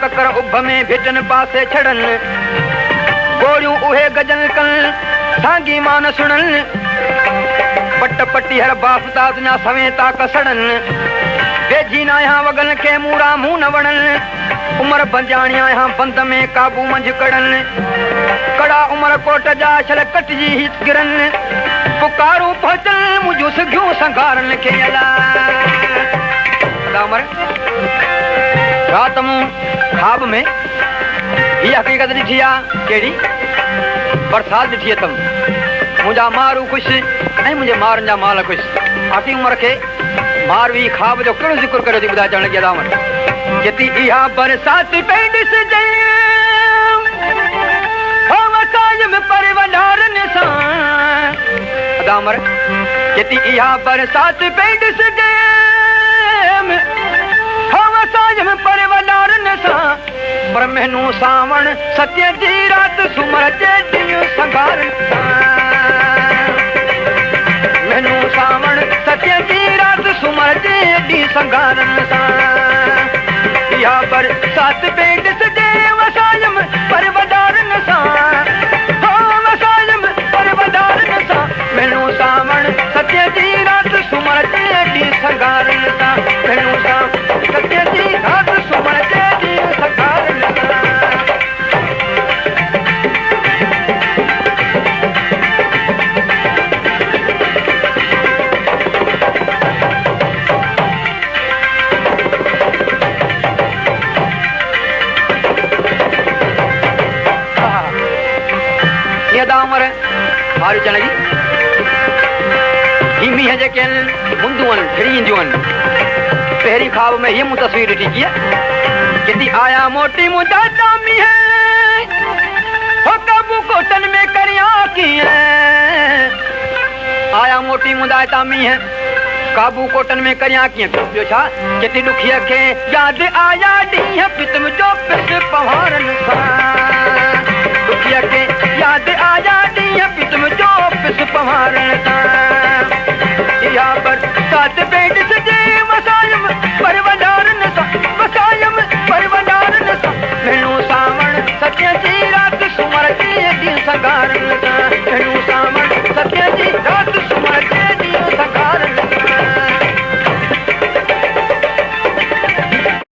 ककर उभ में भिजन पासे छड़न गोरियूं उहे गजन कन सांगी मान सुणन पट पट्टी हर बाफता तुझा सवें ता कसड़न वेझी ना यहाँ वगन के मूड़ा मुंह न वणन उमर बंजाणिया यहाँ बंद में काबू मंझ कड़न कड़ा उमर कोट जा छल कटजी हित गिरन पुकारू पहुंचन मुझू सघियूं संघारन के अला उमर रात मूं ख्वाब में ये हकीकत ॾिठी आहे कहिड़ी बरसात ॾिठी अथम मुंहिंजा मारू ख़ुशि ऐं मुंहिंजे मारनि जा माल ख़ुशि आखिर उमर खे मारवी ख्वाब जो कहिड़ो ज़िक्र करियो थी ॿुधाए चवण लॻी आहे उमर चेती इहा बरसात पई ॾिसजांइ हो वसाज में पर वॾारनि सां अदा उमर चेती इहा बरसात पई ॾिसजांइ हो वसाज में पर वॾारनि सां पर महनू सावण सत्य जी रात सुमर जे ॾींहुं संघारनि सां महनू सावण सत्य जी रात सुमर जे ॾींहुं संघारनि सां इहा बरसात पई ॾिसजे वसायम पर वॾारनि सां हो वसायम पर वॾारनि सां महनू सावण सत्य जी रात सुमर जे ॾींहुं संघारनि सां महनू सावण सत्य जी रात सुमर जे ॾींहुं संघारनि मारू चण लॻी ही मींहं जेके आहिनि बूंदूं आहिनि फिरी ईंदियूं आहिनि पहिरीं ख्वाब में हीअ मूं तस्वीर ॾिठी कीअं किथे आया मोटी मुंहिंजा मींहं हो काबू कोटन में करियां कीअं आया मोटी मुंहिंजा मींहं काबू कोटन में करियां कीअं ॿियो छा किथे ॾुखीअ खे यादि आया ॾींहं पितम जो पिस पवारनि सां ॾुखीअ खे यादि आया ॾींहं पितम जो पिस पवारनि सां